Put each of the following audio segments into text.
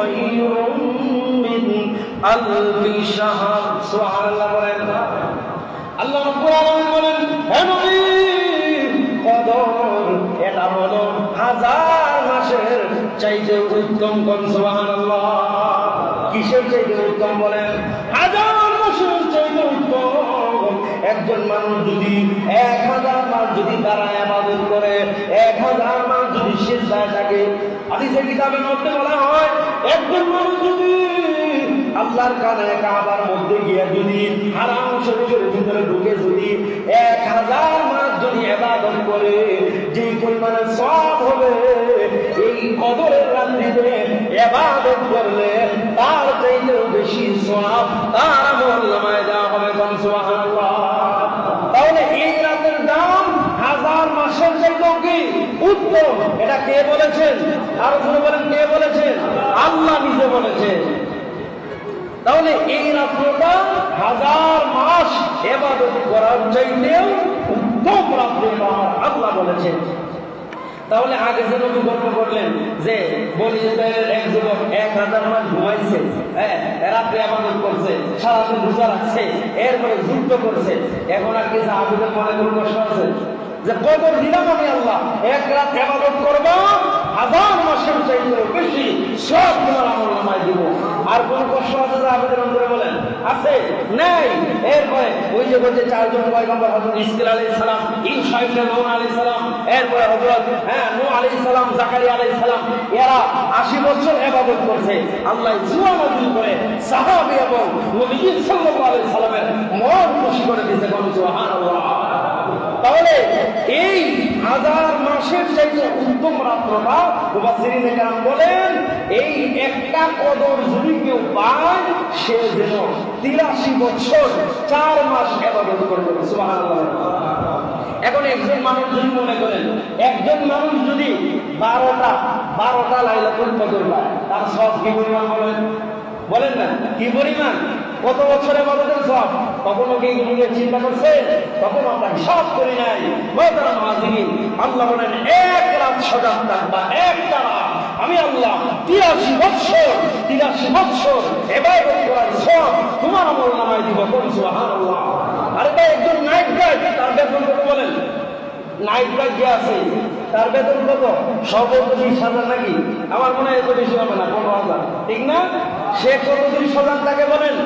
খায়রুম মিন আলফি শাহর। সুবহানাল্লাহ বলেন। আল্লাহ রাব্বুল আলামিন বলেন, হে নবী, কদর এটা হলো 1000 মাসের চাইতে উত্তম। কোন সুবহানাল্লাহ। কিসের চাইতে উত্তম বলেন? 1000 মাসের চাইতে উত্তম। একজন মানুষ যদি 1000 মাস যদি তারা ইবাদত করে, 1000 মাস যদি সিজদায় থাকে, হাদিসে কিতাবের মধ্যে বলা হয়, একজন মানুষ যদি আল্লাহর কানে কাবার মধ্যে গিয়ে যদি হারাম শরীফের ভিতরে ঢুকে যদি 1000 মাস যদি ইবাদত করে, যে পরিমাণে সওয়াব হবে এই কদরের রাত্রিতে ইবাদত করলে তার চাইতেও বেশি সওয়াব তার আমলনামায় দেওয়া হবে। কোন সুবহানাল্লাহ। তাহলে এই রাতের দাম 1000 মাসের চাইতেও কি উত্তম। এটা কে বলেছেন? আরো শুনে বলেন, কে বলেছেন? আল্লাহ নিজে বলেছেন। তাহলে এই রাত্রটা 1000 মাস ইবাদত করার চাইতেও উত্তম রাত্রি আল্লাহ বলেছেন। তাহলে আগে যে নবী গল্প করলেন যে বনি ইসরাইলের এক যুবক 1000 মাস ঘুমাইছে, রাত্রে ইবাদত করছে, সারাদিন রোজা রাখছে, এরপরে যুদ্ধ করছে, এখন আর কি সাহাবীদের মনে কোনো কষ্ট আছে যে কদর দিলাম আমি আল্লাহ, এক রাত ইবাদত করব, 1000 মাসের চাইতে বেশি সব তোমার আমলনামায় দিব। আর কোন কষ্ট আছে সাহাবীদের অন্তরে বলেন? আছে? নাই। এরপরে ওই যে বলছে 4 জন পয়গম্বর, হযরত ইসমাঈল আলাইহিস সালাম, ঈসা ইবনে নূহ আলাইহিস সালাম, এরপরে হযরত নূহ আলাইহিস সালাম, জাকারিয়া আলাইহিস সালাম, এরা 80 বছর ইবাদত করছে। আল্লাহ জুয়া নাযিল করে সাহাবী এবং নবী সাল্লাল্লাহু আলাইহি সাল্লামের মন খুশি করে দিয়েছে। কোন সুবহানাল্লাহ। তাহলে এই 1000 মাসের চাইতে উত্তম রাত্রটা মুফাসসিরিনে কেরাম বলেন, এই একটা কদর যদি কেউ পায় সে যেন 83 বছর 4 মাস ইবাদত করবে। সুবহানাল্লাহ। এখন একজন মানুষ যদি মনে করেন, একজন মানুষ যদি 12টা লাইলাতুল কদর পায়, তার সব কি পরিমাণ বলেন? বলেন না, কি পরিমাণ? কত বছরে ইবাদতের সব? কখনো কি এগুলো চিন্তা করছে? কখনো আমরা হিসাব করি নাই। মুহতারাম হাজিরিন, আল্লাহ বলেন, এক রাত সজাগ থাকবা, একটা রাত আমি আল্লাহ 83 বছর ইবাদত করার সব তোমার আমলনামায় দিব। কোন সুবহানাল্লাহ। আরে ভাই, একজন নাইট গার্ড, তার বেতন কত বলেন? নাইট গার্ড যে আছে তার বেতন কত? সর্বোচ্চ 20,000 নাকি? আমার মনে হয় এত বেশি হবে না, 15,000, ঠিক না? সে কতদিন সজাগ থাকে বলেন?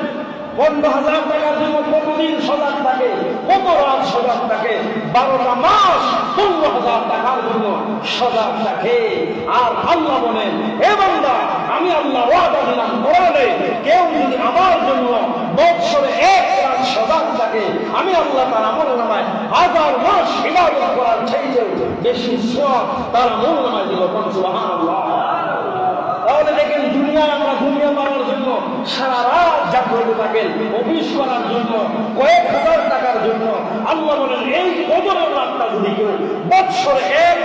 15,000 টাকার জন্য কতদিন সজাগ থাকে? কত রাত সজাগ থাকে? 12টা মাস 15,000 টাকার জন্য সজাগ থাকে। আর আল্লাহ বলেন, হে বান্দা, আমি আল্লাহ ওয়াদা দিলাম, কোরআনে, কেউ যদি আমার জন্য বৎসরে 1 রাত সজাগ থাকে, আমি আল্লাহ তার আমলনামায় 1000 মাস ইবাদত করার চাইতে বেশি সওয়াব তার আমলনামায় দিব। কোন সুবহানাল্লাহ। তাহলে দেখেন, দুনিয়ায় আমরা দুনিয়া পাওয়ার জন্য সারা রাত জাগ্রত থাকেন, অফিস করার জন্য, কয়েক হাজার টাকার জন্য। আল্লাহ বলেন, এই কদরের রাতটা যদি কেউ বৎসরে 1